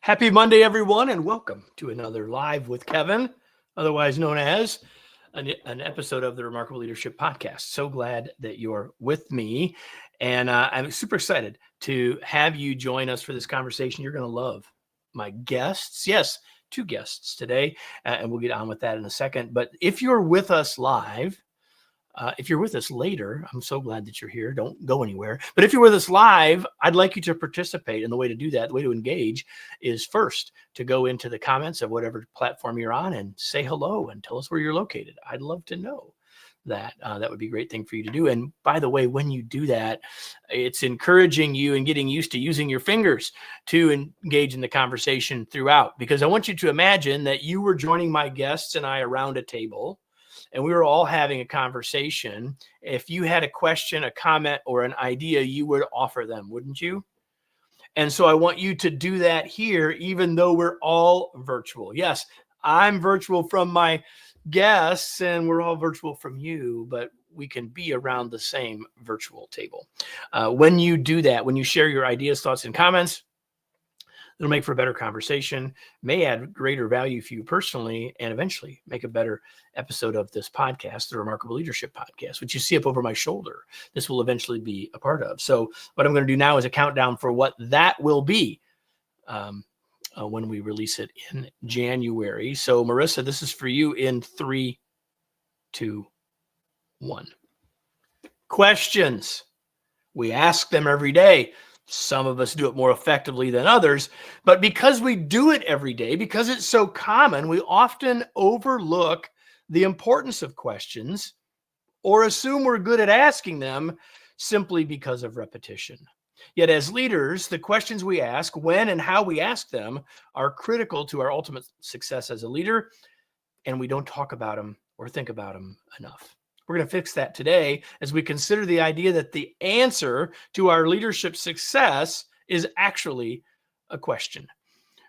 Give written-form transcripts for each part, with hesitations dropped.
Happy Monday, everyone, and welcome to another Live with Kevin, otherwise known as an episode of the Remarkable Leadership Podcast. So glad that you're with me, and I'm super excited to have you join us for this conversation. You're going to love my guests. Yes, two guests today, and we'll get on with that in a second. But if you're with us live, if you're with us later, I'm so glad that you're here. Don't go anywhere. But if you're with us live, I'd like you to participate. And the way to do that, the way to engage is first to go into the comments of whatever platform you're on and say hello and tell us where you're located. I'd love to know that. That would be a great thing for you to do. And by the way, when you do that, it's encouraging you and getting used to using your fingers to engage in the conversation throughout. Because I want you to imagine that you were joining my guests and I around a table, and we were all having a conversation. If you had a question, a comment, or an idea, you would offer them, wouldn't you? And so I want you to do that here, even though we're all virtual. Yes, I'm virtual from my guests, and we're all virtual from you, but we can be around the same virtual table. When you do that, when you share your ideas, thoughts, and comments, it'll make for a better conversation, may add greater value for you personally, and eventually make a better episode of this podcast, the Remarkable Leadership Podcast, which you see up over my shoulder. This will eventually be a part of. So what I'm going to do now is a countdown for what that will be when we release it in January. So Marissa, this is for you in 3, 2, 1. Questions. We ask them every day. Some of us do it more effectively than others, but because we do it every day, because it's so common, we often overlook the importance of questions or assume we're good at asking them simply because of repetition. Yet as leaders, the questions we ask, when and how we ask them, are critical to our ultimate success as a leader, and we don't talk about them or think about them enough. We're going to fix that today as we consider the idea that the answer to our leadership success is actually a question.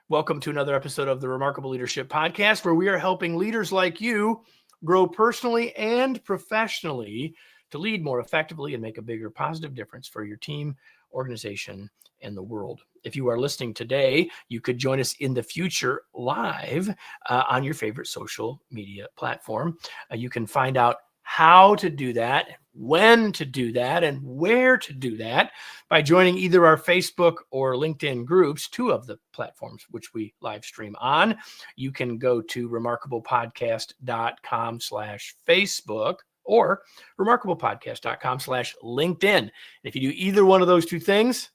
Welcome to another episode of the Remarkable Leadership Podcast, where we are helping leaders like you grow personally and professionally to lead more effectively and make a bigger positive difference for your team, organization, and the world. If you are listening today, you could join us in the future live on your favorite social media platform. You can find out how to do that, when to do that, and where to do that by joining either our Facebook or LinkedIn groups, two of the platforms which we live stream on. You can go to remarkablepodcast.com/Facebook or remarkablepodcast.com/LinkedIn. If you do either one of those two things,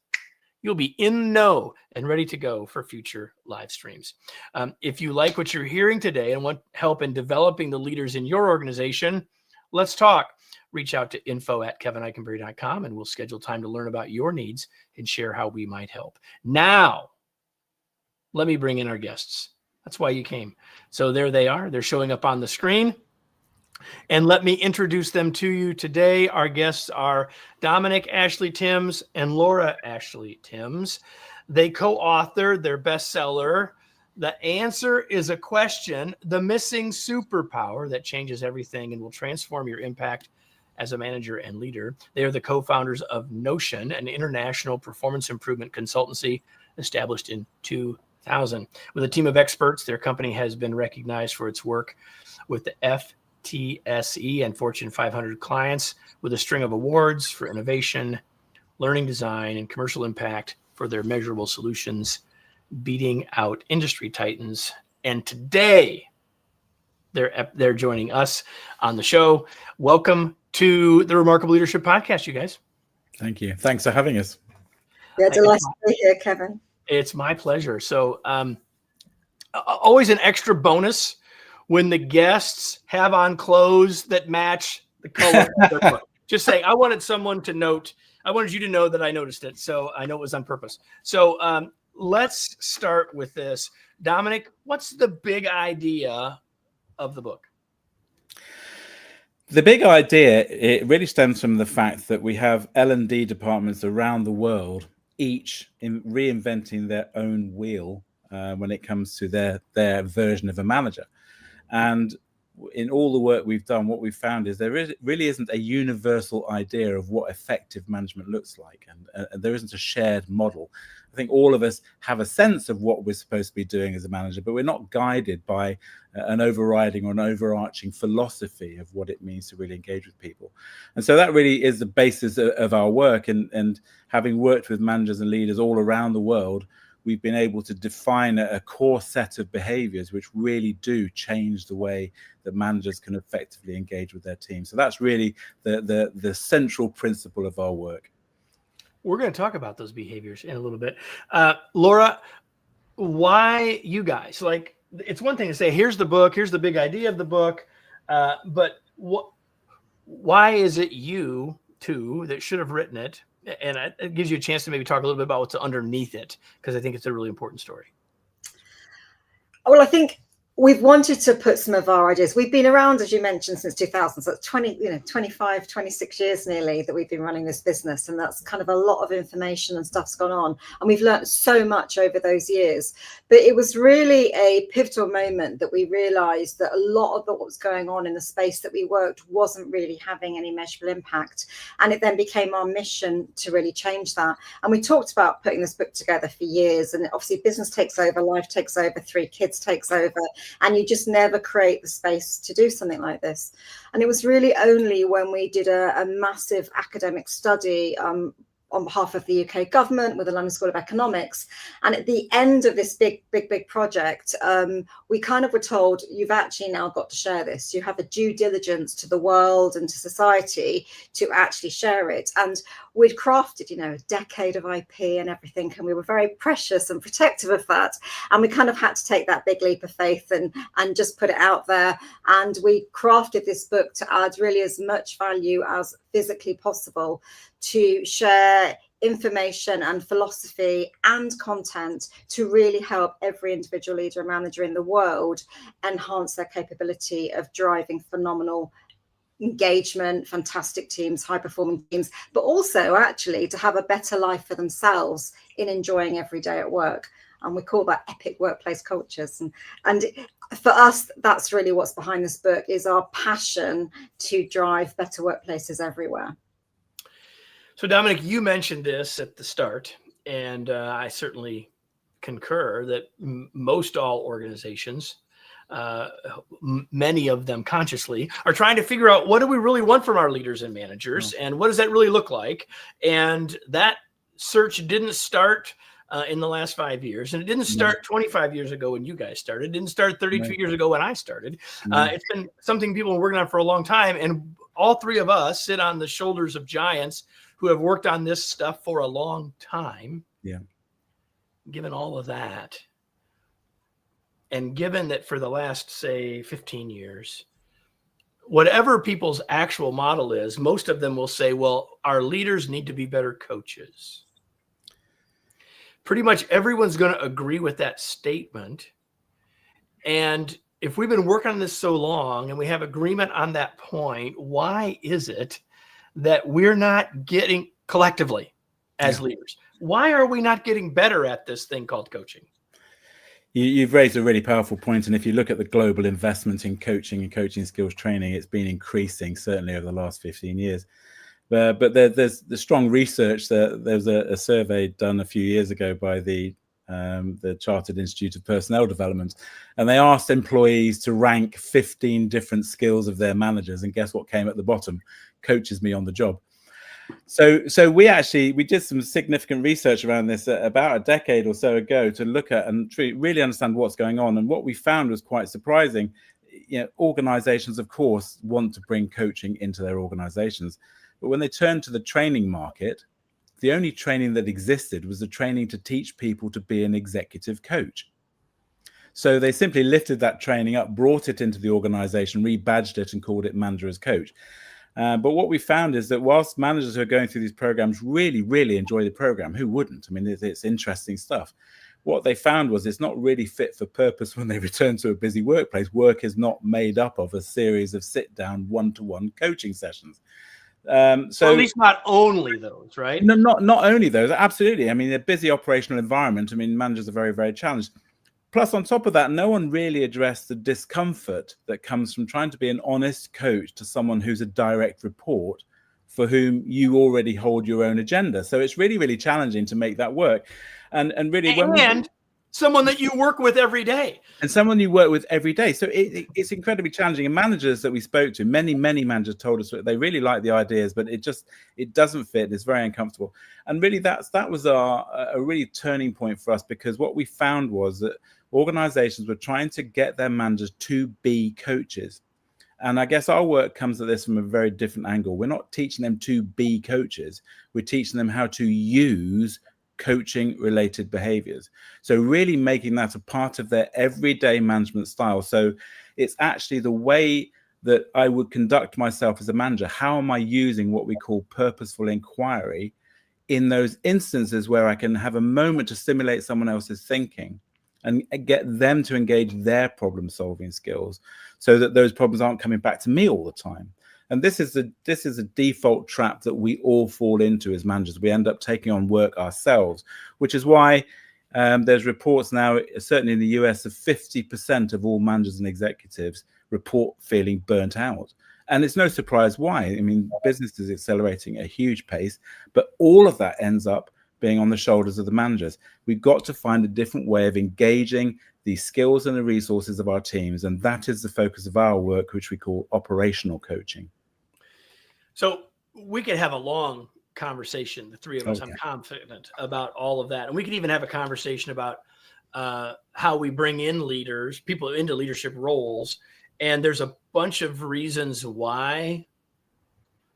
you'll be in the know and ready to go for future live streams. If you like what you're hearing today and want help in developing the leaders in your organization, let's talk. Reach out to info@kevinikenberry.com and we'll schedule time to learn about your needs and share how we might help. Now, let me bring in our guests. That's why you came. So there they are. They're showing up on the screen. And let me introduce them to you today. Our guests are Dominic Ashley Timms and Laura Ashley Timms. They co-authored their bestseller, The Answer is a Question, the Missing Superpower That Changes Everything and Will Transform Your Impact as a Manager and Leader. They are the co-founders of Notion, an international performance improvement consultancy established in 2000. With a team of experts, their company has been recognized for its work with the FTSE and Fortune 500 clients, with a string of awards for innovation, learning design, and commercial impact for their measurable solutions, beating out industry titans. And today, they're joining us on the show. Welcome to the Remarkable Leadership Podcast, you guys. Thank you. Thanks for having us. Yeah, delighted to be here, Kevin. It's my pleasure. So always an extra bonus when the guests have on clothes that match the color of their book. Just saying, I wanted you to know that I noticed it. So I know it was on purpose. So let's start with this. Dominic, what's the big idea of the book? The big idea, it really stems from the fact that we have L&D departments around the world, each reinventing their own wheel when it comes to their version of a manager. And in all the work we've done, what we've found is really isn't a universal idea of what effective management looks like, and there isn't a shared model. I think all of us have a sense of what we're supposed to be doing as a manager, but we're not guided by an overriding or an overarching philosophy of what it means to really engage with people. And so that really is the basis of our work. And having worked with managers and leaders all around the world, we've been able to define a core set of behaviors which really do change the way that managers can effectively engage with their team. So that's really the central principle of our work. We're going to talk about those behaviors in a little bit. Laura, why you guys? Like, it's one thing to say, here's the book, here's the big idea of the book, but why is it you two that should have written it? And it gives you a chance to maybe talk a little bit about what's underneath it, because I think it's a really important story. Well, I think we've wanted to put some of our ideas. We've been around, as you mentioned, since 2000. So it's 25, 26 years nearly that we've been running this business. And that's kind of a lot of information and stuff's gone on. And we've learned so much over those years. But it was really a pivotal moment that we realized that a lot of what was going on in the space that we worked wasn't really having any measurable impact. And it then became our mission to really change that. And we talked about putting this book together for years. And obviously business takes over, life takes over, 3 kids takes over. And you just never create the space to do something like this. And it was really only when we did a massive academic study on behalf of the UK government with the London School of Economics. And at the end of this big project, we kind of were told, you've actually now got to share this. You have a due diligence to the world and to society to actually share it. And we'd crafted, a decade of IP and everything. And we were very precious and protective of that. And we kind of had to take that big leap of faith and just put it out there. And we crafted this book to add really as much value as physically possible, to share information and philosophy and content to really help every individual leader and manager in the world enhance their capability of driving phenomenal engagement, fantastic teams, high performing teams, but also actually to have a better life for themselves in enjoying every day at work. And we call that epic workplace cultures. And for us, that's really what's behind this book, is our passion to drive better workplaces everywhere. So Dominic, you mentioned this at the start, and I certainly concur that most all organizations, many of them consciously, are trying to figure out, what do we really want from our leaders and managers, and what does that really look like? And that search didn't start in the last 5 years, and it didn't start 25 years ago when you guys started. It didn't start 32 years ago when I started. It's been something people have been working on for a long time, and all 3 of us sit on the shoulders of giants who have worked on this stuff for a long time. Yeah. Given all of that, and given that for the last, say, 15 years, whatever people's actual model is, most of them will say, well, our leaders need to be better coaches. Pretty much everyone's going to agree with that statement. And if we've been working on this so long and we have agreement on that point, why is it that we're not getting collectively as leaders? Why are we not getting better at this thing called coaching? You've raised a really powerful point. And if you look at the global investment in coaching and coaching skills training, it's been increasing certainly over the last 15 years. But there's the strong research. There's a survey done a few years ago by the Chartered Institute of Personnel Development, and they asked employees to rank 15 different skills of their managers, and guess what came at the bottom? Coaches me on the job. So we did some significant research around this about a decade or so ago to look at and really understand what's going on. And what we found was quite surprising. Organizations, of course, want to bring coaching into their organizations, but when they turn to the training market, the only training that existed was the training to teach people to be an executive coach. So they simply lifted that training up, brought it into the organization, rebadged it, and called it Manager as Coach. But what we found is that whilst managers who are going through these programs really, really enjoy the program, who wouldn't? I mean, it's interesting stuff. What they found was it's not really fit for purpose when they return to a busy workplace. Work is not made up of a series of sit-down one-to-one coaching sessions. So at least not only those, right? No, not only those. Absolutely. I mean, a busy operational environment. I mean, managers are very, very challenged. Plus, on top of that, no one really addressed the discomfort that comes from trying to be an honest coach to someone who's a direct report for whom you already hold your own agenda. So it's really, really challenging to make that work. And really, someone that you work with every day. And someone you work with every day. So it's incredibly challenging. And managers that we spoke to, many managers told us that they really like the ideas, but it doesn't fit. It's very uncomfortable. And really that was a really turning point for us, because what we found was that organizations were trying to get their managers to be coaches. And I guess our work comes at this from a very different angle. We're not teaching them to be coaches. We're teaching them how to use coaching related behaviors. So really making that a part of their everyday management style. So it's actually the way that I would conduct myself as a manager. How am I using what we call purposeful inquiry in those instances where I can have a moment to stimulate someone else's thinking and get them to engage their problem solving skills, so that those problems aren't coming back to me all the time. And this is a default trap that we all fall into as managers. We end up taking on work ourselves, which is why there's reports now, certainly in the US, of 50% of all managers and executives report feeling burnt out. And it's no surprise why. I mean, business is accelerating at a huge pace, but all of that ends up being on the shoulders of the managers. We've got to find a different way of engaging the skills and the resources of our teams. And that is the focus of our work, which we call operational coaching. So we could have a long conversation, the three of us, I'm confident, about all of that. And we could even have a conversation about how we bring in people into leadership roles. And there's a bunch of reasons why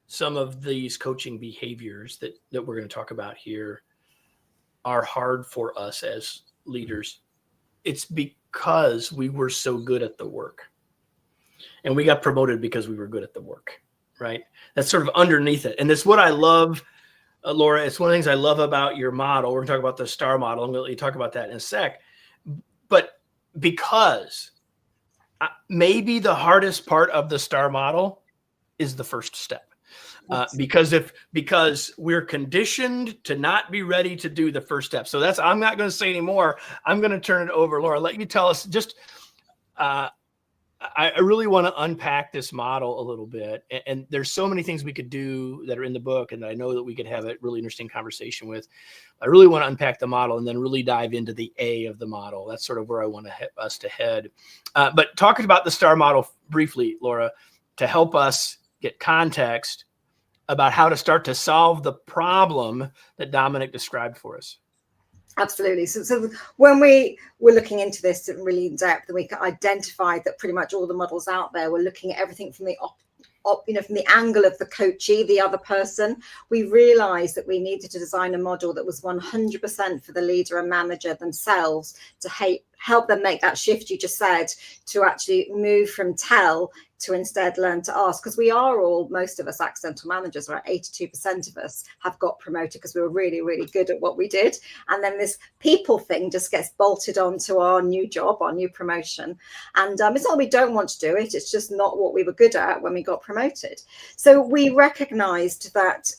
some of these coaching behaviors that we're going to talk about here are hard for us as leaders. It's because we were so good at the work, and we got promoted because we were good at the work, right? That's sort of underneath it. And that's what I love, Laura. It's one of the things I love about your model. We're going to talk about the STAR model. I'm going to let you talk about that in a sec. But because maybe the hardest part of the STAR model is the first step. Because we're conditioned to not be ready to do the first step. So I'm not going to say anymore. I'm going to turn it over. Laura, let you tell us just, I really want to unpack this model a little bit. And there's so many things we could do that are in the book, and I know that we could have a really interesting conversation with. I really want to unpack the model and then really dive into the A of the model. That's sort of where I want us to head. But talking about the STAR model briefly, Laura, to help us get context about how to start to solve the problem that Dominic described for us. Absolutely. So when we were looking into this really in depth, we identified that pretty much all the models out there were looking at everything from the from the angle of the coachee, the other person. We realized that we needed to design a model that was 100% for the leader and manager themselves to help them make that shift you just said, to actually move from tell to instead learn to ask, because we are most of us accidental managers, right? 82% of us have got promoted because we were really, really good at what we did. And then this people thing just gets bolted onto our new job, our new promotion. And it's not that we don't want to do it, it's just not what we were good at when we got promoted. So we recognized that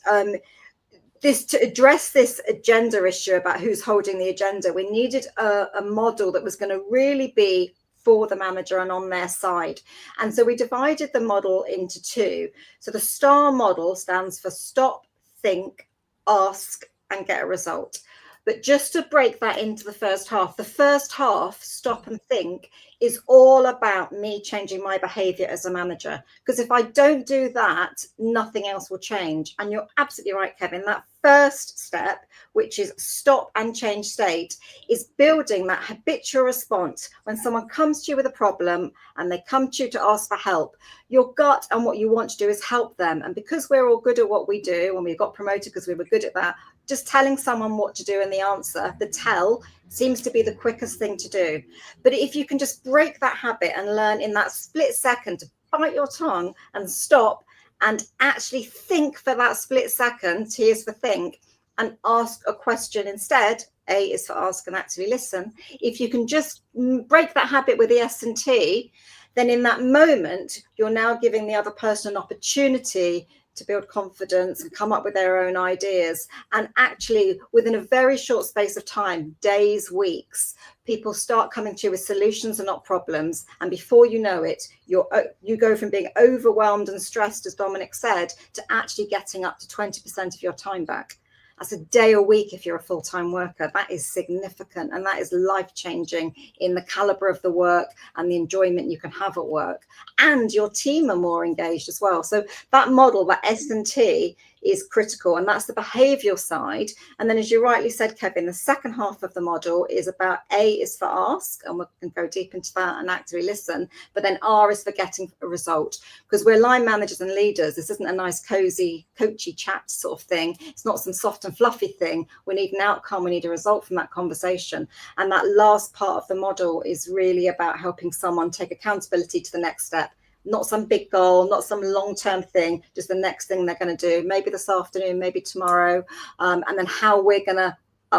to address this agenda issue about who's holding the agenda, we needed a model that was going to really be for the manager and on their side. And so we divided the model into two. So the STAR model stands for stop, think, ask, and get a result. But just to break that into the first half, stop and think, is all about me changing my behavior as a manager. Because if I don't do that, nothing else will change. And you're absolutely right, Kevin. That first step, which is stop and change state, is building that habitual response. When someone comes to you with a problem and they come to you to ask for help, your gut and what you want to do is help them. And because we're all good at what we do, and we got promoted because we were good at that, just telling someone what to do and the answer, the tell, seems to be the quickest thing to do. But if you can just break that habit and learn in that split second to bite your tongue and stop and actually think for that split second, T is for think, and ask a question instead, A is for ask and actually listen. If you can just break that habit with the S and T, then in that moment, you're now giving the other person an opportunity to build confidence and come up with their own ideas. And actually, within a very short space of time, days, weeks, people start coming to you with solutions and not problems. And before you know it, you go from being overwhelmed and stressed, as Dominic said, to actually getting up to 20% of your time back. That's a day a week if you're a full-time worker. That is significant, and that is life-changing in the caliber of the work and the enjoyment you can have at work. And your team are more engaged as well. So that model, that S&T, is critical, and that's the behavioural side. And then, as you rightly said, Kevin, the second half of the model is about A is for ask, and we can go deep into that and actively listen, but then R is for getting a result, because we're line managers and leaders. This isn't a nice cozy coachy chat sort of thing. It's not some soft and fluffy thing. We need an outcome, we need a result from that conversation. And that last part of the model is really about helping someone take accountability to the next step. Not some big goal, not some long-term thing, just the next thing they're going to do, maybe this afternoon, maybe tomorrow, and then how we're going to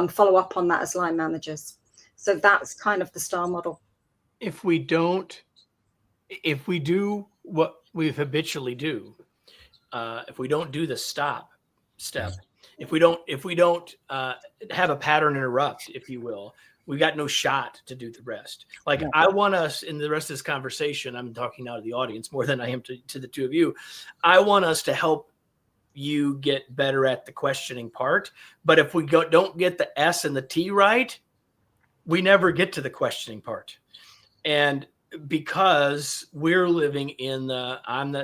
follow up on that as line managers. So that's kind of the STAR model. If we do what we habitually do, if we don't do the stop step, if we don't have a pattern interrupt, if you will, we got no shot to do the rest. Like, I want us in the rest of this conversation, I'm talking now to the audience more than I am to the two of you. I want us to help you get better at the questioning part. But if we don't get the S and the T right, we never get to the questioning part. And because we're living in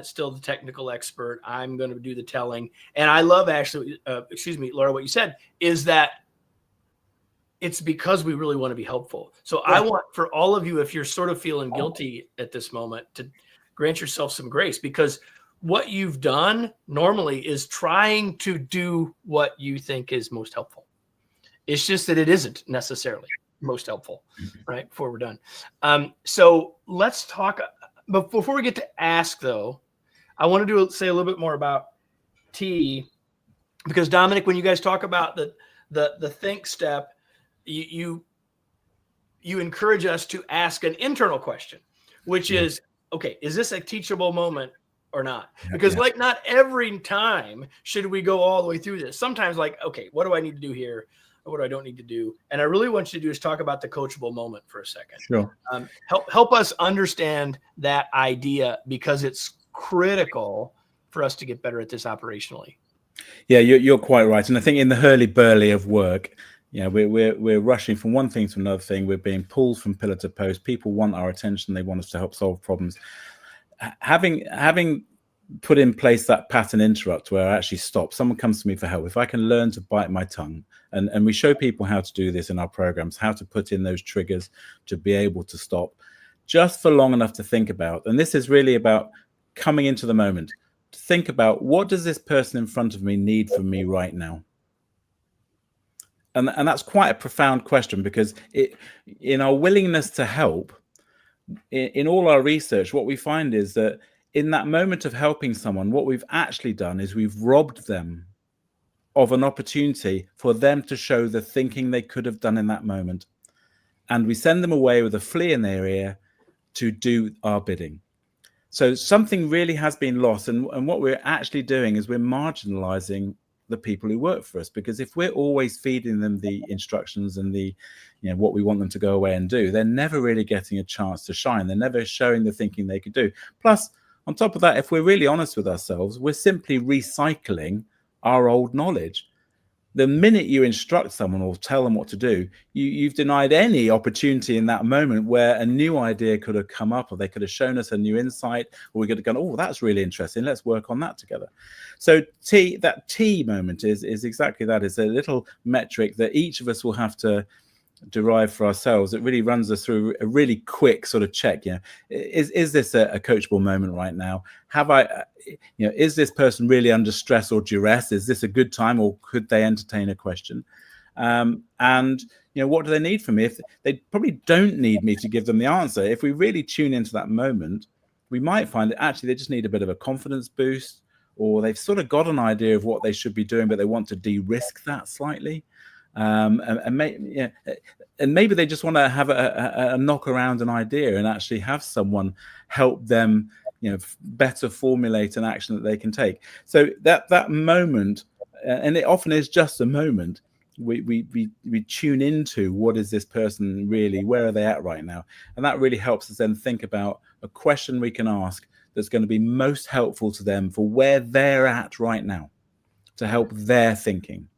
still the technical expert, I'm going to do the telling. And I love actually, Laura, what you said is that it's because we really want to be helpful. So I want for all of you, if you're sort of feeling guilty at this moment, to grant yourself some grace, because what you've done normally is trying to do what you think is most helpful. It's just that it isn't necessarily most helpful, right? Before we're done. So let's talk, but before we get to ask though, I want to say a little bit more about T, because Dominic, when you guys talk about the think step, you encourage us to ask an internal question, which is, okay, is this a teachable moment or not? Because like, not every time should we go all the way through this. Sometimes like, okay, what do I need to do here? Or what do I don't need to do? And I really want you to do is talk about the coachable moment for a second. Sure. Help us understand that idea, because it's critical for us to get better at this operationally. Yeah, you're quite right. And I think in the hurly-burly of work, we're rushing from one thing to another thing. We're being pulled from pillar to post. People want our attention. They want us to help solve problems. Having put in place that pattern interrupt where I actually stop, someone comes to me for help. If I can learn to bite my tongue, and we show people how to do this in our programs, how to put in those triggers to be able to stop just for long enough to think about. And this is really about coming into the moment, to think about, what does this person in front of me need from me right now? And that's quite a profound question, because in our willingness to help, in all our research, what we find is that in that moment of helping someone, what we've actually done is we've robbed them of an opportunity for them to show the thinking they could have done in that moment. And we send them away with a flea in their ear to do our bidding. So something really has been lost. And what we're actually doing is we're marginalizing the people who work for us, because if we're always feeding them the instructions and what we want them to go away and do, they're never really getting a chance to shine. They're never showing the thinking they could do. Plus, on top of that, if we're really honest with ourselves, we're simply recycling our old knowledge. The minute you instruct someone or tell them what to do, you've denied any opportunity in that moment where a new idea could have come up, or they could have shown us a new insight, or we could have gone, oh, that's really interesting, let's work on that together. So that T moment is exactly that. It's a little metric that each of us will have to derive for ourselves. It really runs us through a really quick sort of check. Is this a coachable moment right now? Is this person really under stress or duress? Is this a good time, or could they entertain a question? And what do they need from me? If they probably don't need me to give them the answer. If we really tune into that moment, we might find that actually they just need a bit of a confidence boost, or they've sort of got an idea of what they should be doing, but they want to de-risk that slightly. And maybe they just want to have a knock around an idea and actually have someone help them better formulate an action that they can take. So that moment, and it often is just a moment, we tune into what is this person really, where are they at right now, and that really helps us then think about a question we can ask that's going to be most helpful to them for where they're at right now, to help their thinking.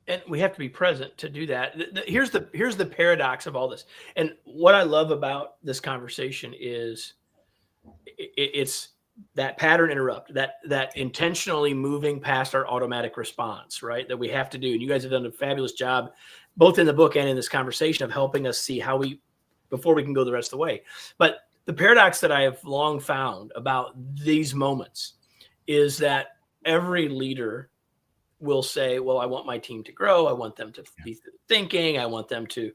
And we have to be present to do that. Here's the paradox of all this. And what I love about this conversation is it's that pattern interrupt, that intentionally moving past our automatic response, right? That we have to do. And you guys have done a fabulous job, both in the book and in this conversation, of helping us see how before we can go the rest of the way. But the paradox that I have long found about these moments is that every leader will say, well, I want my team to grow. I want them to be thinking. I want them to,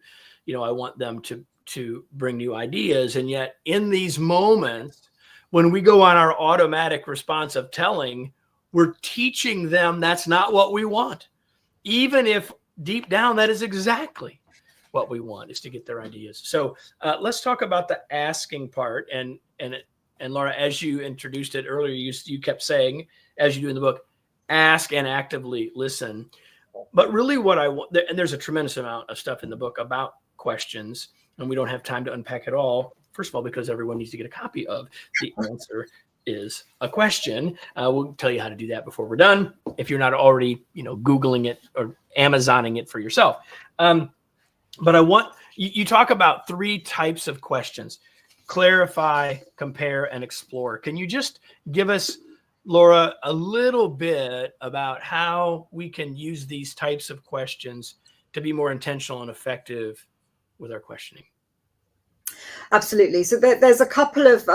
to bring new ideas. And yet in these moments, when we go on our automatic response of telling, we're teaching them that's not what we want. Even if deep down, that is exactly what we want, is to get their ideas. So let's talk about the asking part. And Laura, as you introduced it earlier, you kept saying, as you do in the book, ask and actively listen. But really what I want, and there's a tremendous amount of stuff in the book about questions, and we don't have time to unpack it all. First of all, because everyone needs to get a copy of The Answer is a Question. We'll tell you how to do that before we're done, if you're not already, Googling it or Amazoning it for yourself. But I want, you talk about 3 types of questions: clarify, compare, and explore. Can you just give us, Laura, a little bit about how we can use these types of questions to be more intentional and effective with our questioning? Absolutely. So there's a couple of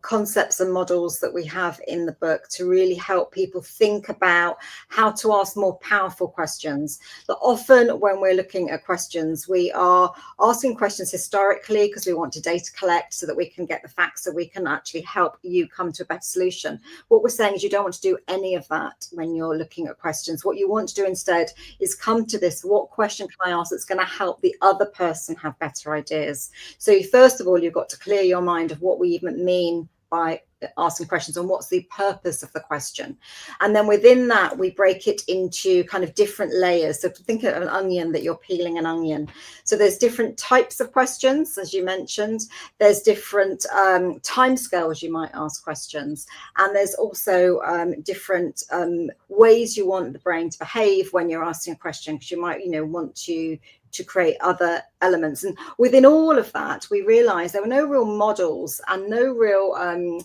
concepts and models that we have in the book to really help people think about how to ask more powerful questions. But often when we're looking at questions, we are asking questions historically because we want to data collect so that we can get the facts, so we can actually help you come to a better solution. What we're saying is you don't want to do any of that when you're looking at questions. What you want to do instead is come to this: what question can I ask that's going to help the other person have better ideas? So first of all, you've got to clear your mind of what we even mean by asking questions and what's the purpose of the question. And then within that, we break it into kind of different layers. So think of an onion, that you're peeling an onion. So there's different types of questions, as you mentioned. There's different timescales you might ask questions. And there's also different ways you want the brain to behave when you're asking a question, because you might, want to create other elements. And within all of that, we realized there were no real models and no real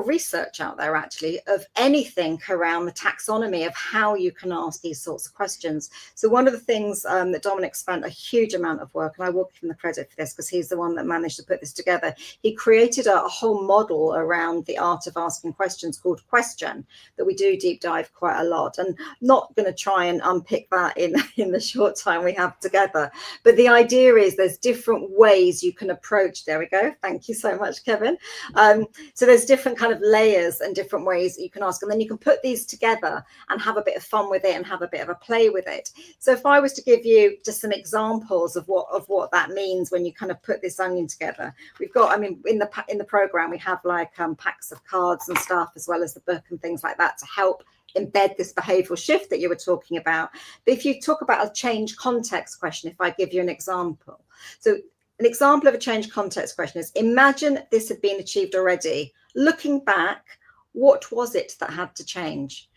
research out there actually of anything around the taxonomy of how you can ask these sorts of questions. So one of the things that Dominic spent a huge amount of work, and I will give him the credit for this because he's the one that managed to put this together. He created a whole model around the art of asking questions called Question, that we do deep dive quite a lot. And not going to try and unpick that in the short time we have together. But the idea is there's different ways you can approach. There we go. Thank you so much, Kevin. So there's different kind of layers and different ways that you can ask, and then you can put these together and have a bit of fun with it and have a bit of a play with it. So if I was to give you just some examples of what that means when you kind of put this onion together, we've got, in the program we have like packs of cards and stuff, as well as the book and things like that, to help embed this behavioral shift that you were talking about. But if you talk about a change context question, if I give you an example, so an example of a change context question is: imagine this had been achieved already. Looking back, what was it that had to change?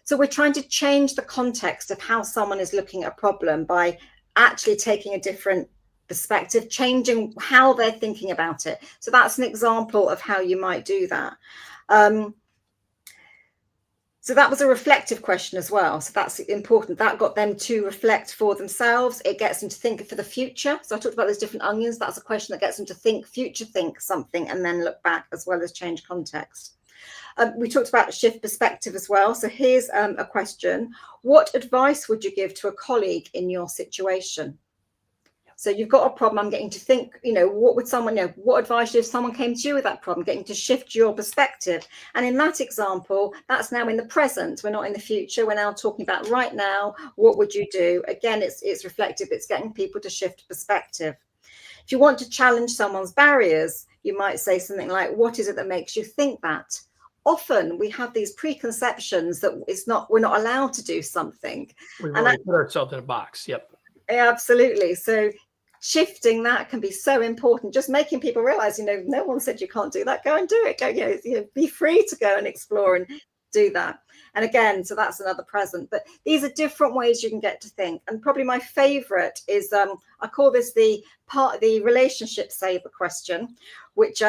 So we're trying to change the context of how someone is looking at a problem by actually taking a different perspective, changing how they're thinking about it. So that's an example of how you might do that. So that was a reflective question as well. So that's important. That got them to reflect for themselves. It gets them to think for the future. So I talked about those different onions. That's a question that gets them to think something, and then look back, as well as change context. We talked about shift perspective as well. So here's a question: what advice would you give to a colleague in your situation? So you've got a problem. I'm getting to think, what would someone, what advice if someone came to you with that problem, getting to shift your perspective. And in that example, that's now in the present. We're not in the future. We're now talking about right now. What would you do? Again, it's reflective. It's getting people to shift perspective. If you want to challenge someone's barriers, you might say something like, what is it that makes you think that? Often we have these preconceptions that we're not allowed to do something. We've And already put ourselves in a box. Yep. Absolutely. So shifting that can be so important. Just making people realize, no one said you can't do that. Go and do it. Go, be free to go and explore and do that. And again, so that's another present. But these are different ways you can get to think. And probably my favorite is, I call this the relationship saver question, which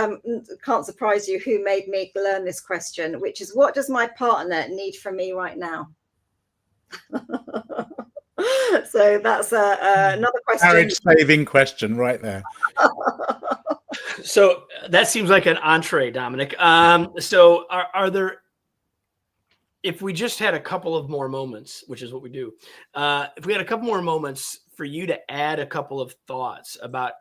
can't surprise you who made me learn this question, which is, what does my partner need from me right now? So that's another question. Marriage-saving question right there. So that seems like an entree, Dominic. So are there, if we just had a couple of more moments, which is what we do, if we had a couple more moments for you to add a couple of thoughts about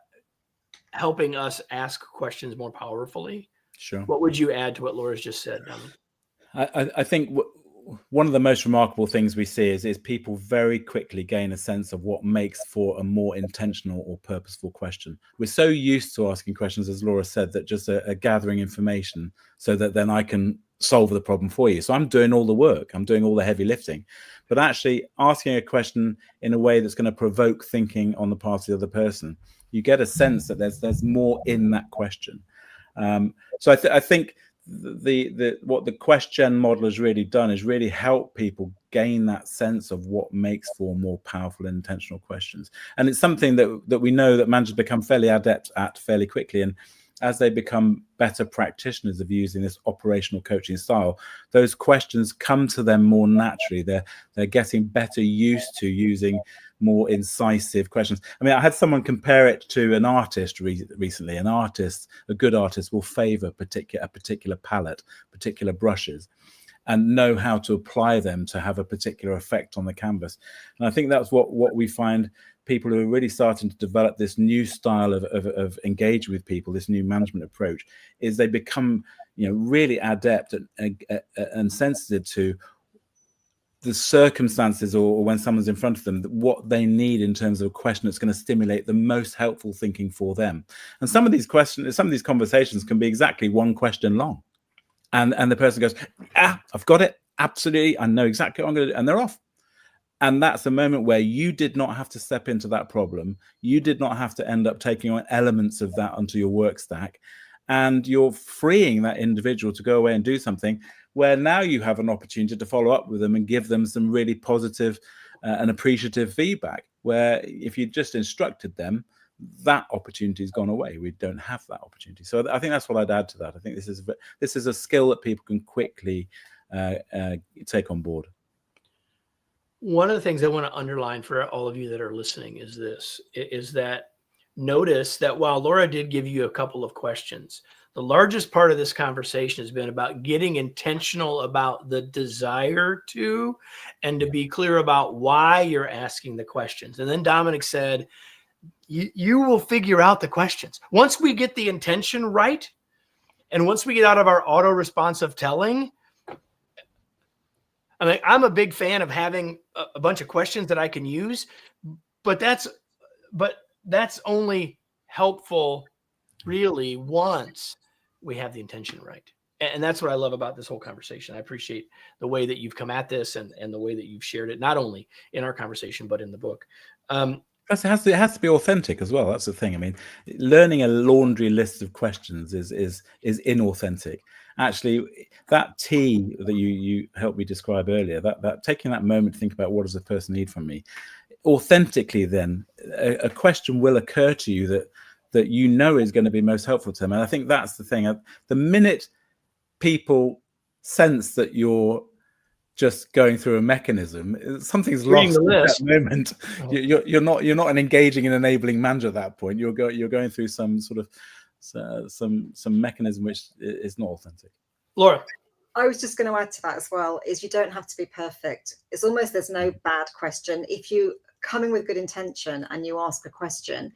helping us ask questions more powerfully, sure, what would you add to what Laura's just said, Dominic? I think one of the most remarkable things we see is people very quickly gain a sense of what makes for a more intentional or purposeful question. We're so used to asking questions, as Laura said, that just are gathering information so that then I can solve the problem for you. So I'm doing all the work, I'm doing all the heavy lifting, but actually asking a question in a way that's going to provoke thinking on the part of the other person, you get a sense that there's more in that question. So I think what the question model has really done is really help people gain that sense of what makes for more powerful and intentional questions. And it's something that we know that managers become fairly adept at fairly quickly. And as they become better practitioners of using this operational coaching style, those questions come to them more naturally. They're getting better used to using more incisive questions. I mean, I had someone compare it to an artist recently. A good artist will favor a particular palette, particular brushes, and know how to apply them to have a particular effect on the canvas. And I think that's what we find people who are really starting to develop this new style of engaging with people, this new management approach, is they become, really adept and sensitive to the circumstances or when someone's in front of them, what they need in terms of a question that's going to stimulate the most helpful thinking for them. And some of these conversations can be exactly one question long. And the person goes, I've got it. Absolutely. I know exactly what I'm going to do. And they're off. And that's a moment where you did not have to step into that problem. You did not have to end up taking on elements of that onto your work stack. And you're freeing that individual to go away and do something where now you have an opportunity to follow up with them and give them some really positive and appreciative feedback, where if you just instructed them, that opportunity has gone away. We don't have that opportunity. So I think that's what I'd add to that. I think this is a skill that people can quickly take on board. One of the things I want to underline for all of you that are listening is that notice that while Laura did give you a couple of questions, the largest part of this conversation has been about getting intentional about the desire to, and to be clear about why you're asking the questions. And then Dominic said, you will figure out the questions. Once we get the intention right, and once we get out of our auto-responsive telling, I mean, I'm a big fan of having a bunch of questions that I can use, but that's only helpful really once we have the intention right. And that's what I love about this whole conversation. I appreciate the way that you've come at this and the way that you've shared it, not only in our conversation, but in the book. It has to be authentic as well. That's the thing. I mean, learning a laundry list of questions is inauthentic. Actually, that T that you helped me describe earlier, that taking that moment to think about what does the person need from me, authentically, then a question will occur to you that is going to be most helpful to them. And I think that's the thing. The minute people sense that you're just going through a mechanism, something's lost at that moment. You're not an engaging and enabling manager at that point. You're going through some sort of some mechanism which is not authentic. Laura, I was just going to add to that as well, is you don't have to be perfect. It's almost, there's no bad question. If you come in with good intention and you ask a question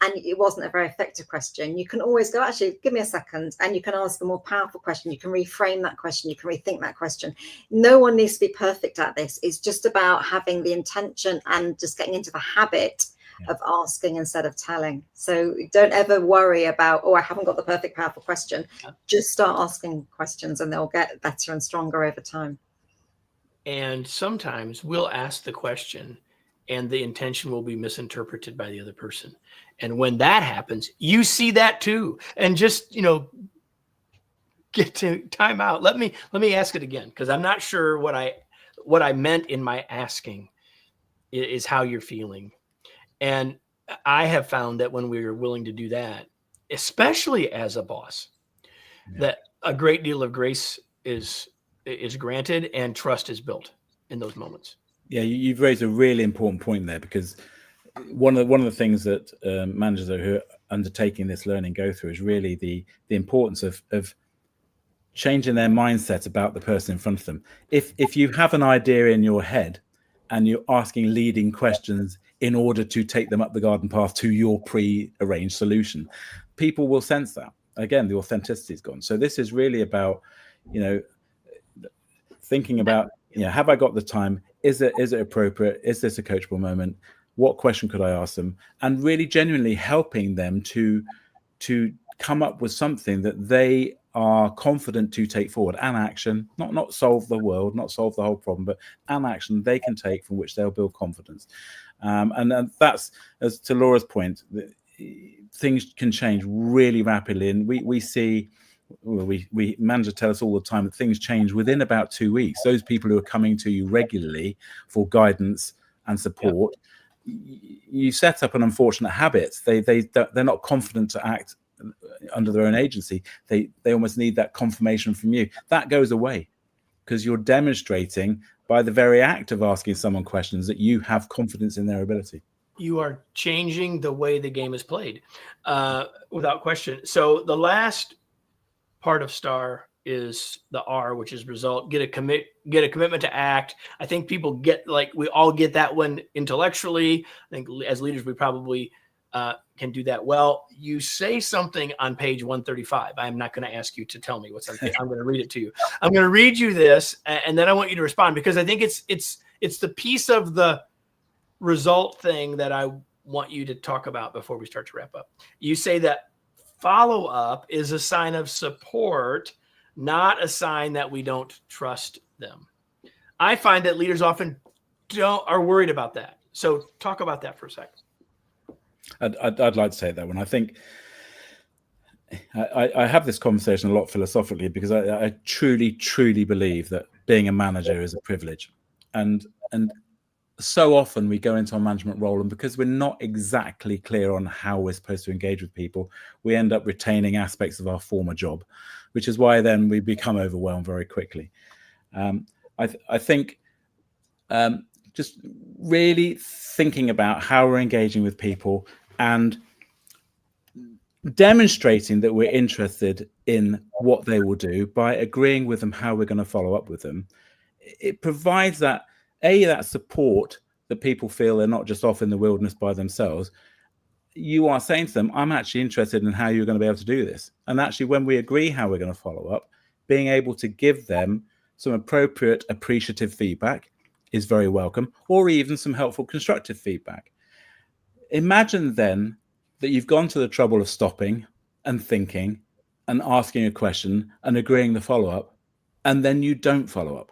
and it wasn't a very effective question, you can always go, actually, give me a second, and you can ask a more powerful question. You can reframe that question. You can rethink that question. No one needs to be perfect at this. It's just about having the intention and just getting into the habit of asking instead of telling. So don't ever worry about, oh, I haven't got the perfect, powerful question. Just start asking questions and they'll get better and stronger over time. And sometimes we'll ask the question and the intention will be misinterpreted by the other person. And when that happens, you see that too. And just, get to time out. Let me ask it again, because I'm not sure what I meant in my asking is how you're feeling. And I have found that when we are willing to do that, especially as a boss, that a great deal of grace is granted and trust is built in those moments. Yeah, you've raised a really important point there, because one of the things that managers who are undertaking this learning go through is really the importance of changing their mindset about the person in front of them. If you have an idea in your head and you're asking leading questions in order to take them up the garden path to your pre-arranged solution, people will sense that. Again, the authenticity is gone. So this is really about, thinking about, have I got the time? Is it appropriate? Is this a coachable moment? What question could I ask them? And really genuinely helping them to come up with something that they are confident to take forward, an action, not solve the world, not solve the whole problem, but an action they can take from which they'll build confidence. And that's, as to Laura's point, things can change really rapidly. And we see, we managers tell us all the time that things change within about 2 weeks. Those people who are coming to you regularly for guidance and support, you set up an unfortunate habit. They're not confident to act under their own agency. They almost need that confirmation from you. That goes away because you're demonstrating by the very act of asking someone questions that you have confidence in their ability. You are changing the way the game is played, without question. So the last part of STAR is the R, which is result. Get a commitment to act. I think people we all get that one intellectually. I think as leaders, we probably can do that well. You say something on page 135. I'm not going to ask you to tell me what's on page. I'm going to read it to you. I'm going to read you this, and then I want you to respond, because I think it's the piece of the result thing that I want you to talk about before we start to wrap up. You say that follow-up is a sign of support, not a sign that we don't trust them. I find that leaders often are worried about that. So talk about that for a second. I'd like to say that one. I think I have this conversation a lot philosophically, because I truly believe that being a manager is a privilege, and so often we go into our management role, and because we're not exactly clear on how we're supposed to engage with people, we end up retaining aspects of our former job, which is why then we become overwhelmed very quickly. I think just really thinking about how we're engaging with people and demonstrating that we're interested in what they will do by agreeing with them how we're going to follow up with them. It provides that support that people feel they're not just off in the wilderness by themselves. You are saying to them, I'm actually interested in how you're going to be able to do this. And actually, when we agree how we're going to follow up, being able to give them some appropriate, appreciative feedback is very welcome, or even some helpful, constructive feedback. Imagine then that you've gone to the trouble of stopping and thinking and asking a question and agreeing the follow-up, and then you don't follow up.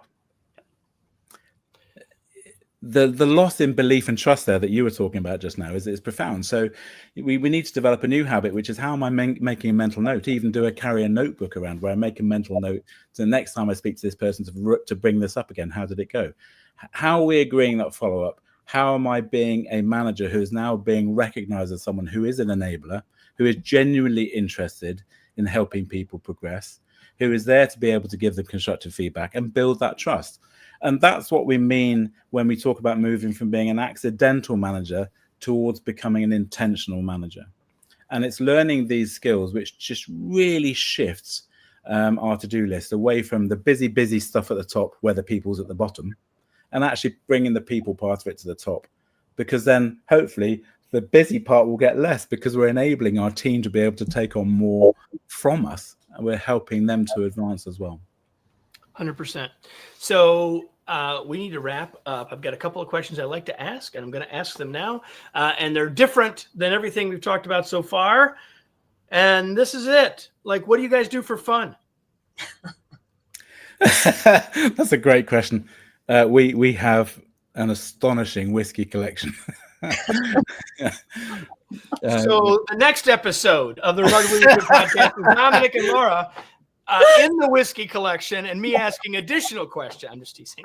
The loss in belief and trust there that you were talking about just now is profound. So we need to develop a new habit, which is, how am I making a mental note? Even carry a notebook around where I make a mental note so the next time I speak to this person to bring this up again. How did it go? How are we agreeing that follow-up? How am I being a manager who is now being recognized as someone who is an enabler, who is genuinely interested in helping people progress, who is there to be able to give them constructive feedback and build that trust? And that's what we mean when we talk about moving from being an accidental manager towards becoming an intentional manager. And it's learning these skills which just really shifts our to-do list away from the busy stuff at the top where the people's at the bottom, and actually bringing the people part of it to the top. Because then hopefully the busy part will get less, because we're enabling our team to be able to take on more from us, and we're helping them to advance as well. 100%. So we need to wrap up. I've got a couple of questions I'd like to ask, and I'm going to ask them now. And they're different than everything we've talked about so far. And this is it. Like, what do you guys do for fun? That's a great question. We have an astonishing whiskey collection. So the next episode of the Remarkable Leadership Podcast is Dominic and Laura in the whiskey collection, and me asking additional questions. I'm just teasing.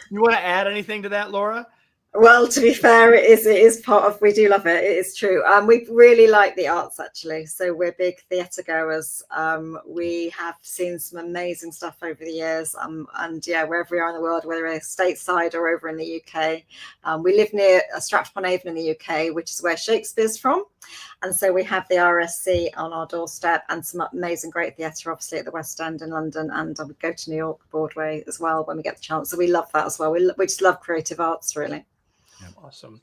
You want to add anything to that, Laura? Well, to be fair, it is part of, we do love it. It is true. We really like the arts, actually. So we're big theatre goers. We have seen some amazing stuff over the years. And yeah, wherever we are in the world, whether we're stateside or over in the UK. We live near Stratford-upon-Avon in the UK, which is where Shakespeare's from. And so we have the RSC on our doorstep and some amazing great theatre, obviously, at the West End in London. And we go to New York, Broadway as well when we get the chance. So we love that as well. We just love creative arts, really. Awesome.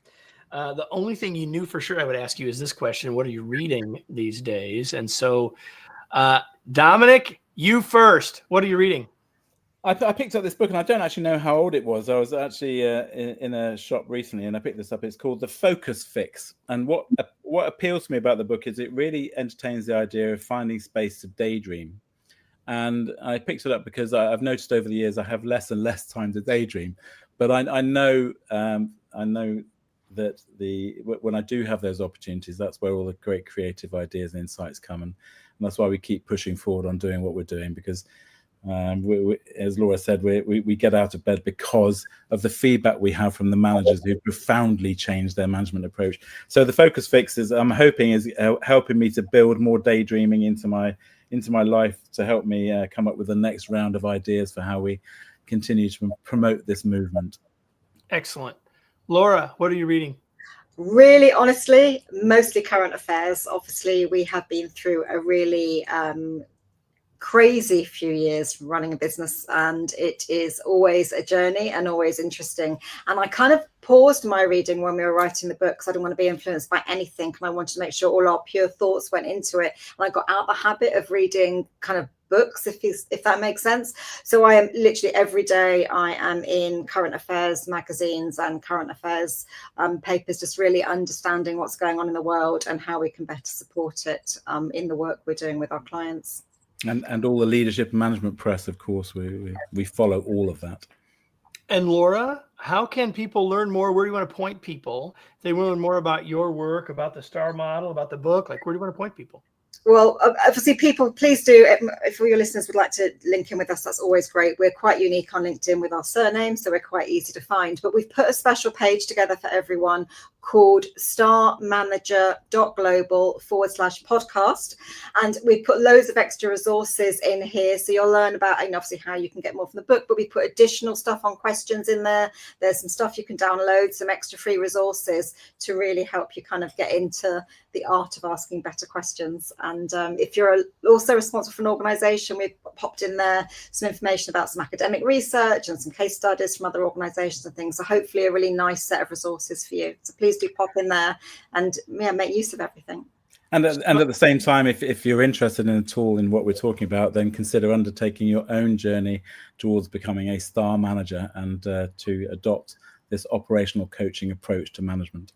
The only thing you knew for sure I would ask you is this question: what are you reading these days? And so, Dominic, you first. What are you reading? I picked up this book, and I don't actually know how old it was. I was actually in a shop recently, and I picked this up. It's called The Focus Fix. And what appeals to me about the book is it really entertains the idea of finding space to daydream. And I picked it up because I've noticed over the years I have less and less time to daydream. But I know that when I do have those opportunities, that's where all the great creative ideas and insights come, and that's why we keep pushing forward on doing what we're doing. Because, as Laura said, we get out of bed because of the feedback we have from the managers who profoundly changed their management approach. So the Focus Fix is, I'm hoping, is helping me to build more daydreaming into my life to help me come up with the next round of ideas for how we continue to promote this movement. Excellent. Laura, what are you reading? Really, honestly, mostly current affairs. Obviously, we have been through a really crazy few years running a business, and it is always a journey and always interesting. And I kind of paused my reading when we were writing the book because I didn't want to be influenced by anything, and I wanted to make sure all our pure thoughts went into it. And I got out the habit of reading kind of books, if that makes sense. So I am literally every day I am in current affairs magazines and current affairs papers, just really understanding what's going on in the world and how we can better support it in the work we're doing with our clients. And all the leadership and management press, of course, we follow all of that. And Laura, how can people learn more? Where do you want to point people? If they want to learn more about your work, about the STAR model, about the book, like where do you want to point people? Well, obviously, people, please do. If all your listeners would like to link in with us, that's always great. We're quite unique on LinkedIn with our surname, so we're quite easy to find. But we've put a special page together for everyone called starmanager.global/podcast. And we put loads of extra resources in here. So you'll learn about, and obviously, how you can get more from the book, but we put additional stuff on questions in there. There's some stuff you can download, some extra free resources to really help you kind of get into the art of asking better questions. And if you're also responsible for an organization, we've popped in there some information about some academic research and some case studies from other organizations and things. So hopefully a really nice set of resources for you. So please do pop in there and make use of everything. And at the same time, if you're interested in at all in what we're talking about, then consider undertaking your own journey towards becoming a STAR manager and to adopt this operational coaching approach to management.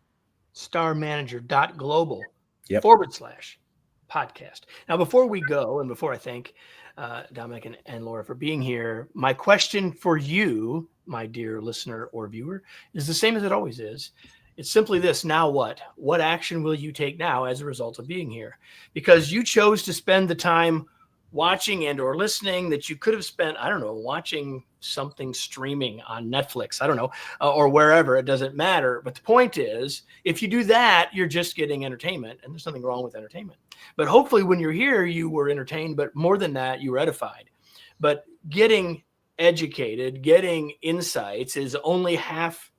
starmanager.global Yep. /podcast. Now, before we go, and before I thank Dominic and Laura for being here, my question for you, my dear listener or viewer, is the same as it always is. It's simply this: now what? What action will you take now as a result of being here? Because you chose to spend the time watching and or listening that you could have spent, I don't know, watching something streaming on Netflix, I don't know, or wherever, it doesn't matter. But the point is, if you do that, you're just getting entertainment, and there's nothing wrong with entertainment. But hopefully when you're here, you were entertained, but more than that, you were edified. But getting educated, getting insights is only half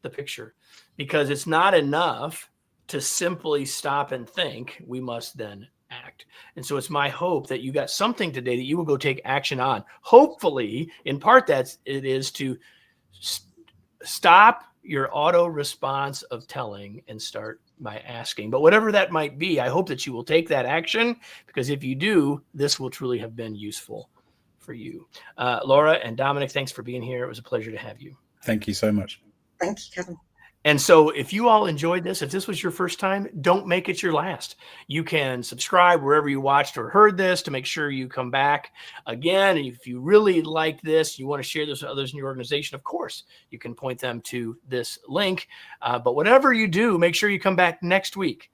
the picture, because it's not enough to simply stop and think. We must then act. And so it's my hope that you got something today that you will go take action on. Hopefully, in part, it is to stop your auto response of telling and start by asking. But whatever that might be, I hope that you will take that action, because if you do, this will truly have been useful for you. Laura and Dominic, thanks for being here. It was a pleasure to have you. Thank you so much. Thank you, Kevin. And so if you all enjoyed this, if this was your first time, don't make it your last. You can subscribe wherever you watched or heard this to make sure you come back again. And if you really like this, you want to share this with others in your organization, of course, you can point them to this link. But whatever you do, make sure you come back next week,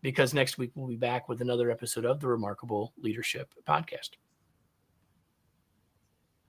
because next week we'll be back with another episode of the Remarkable Leadership Podcast.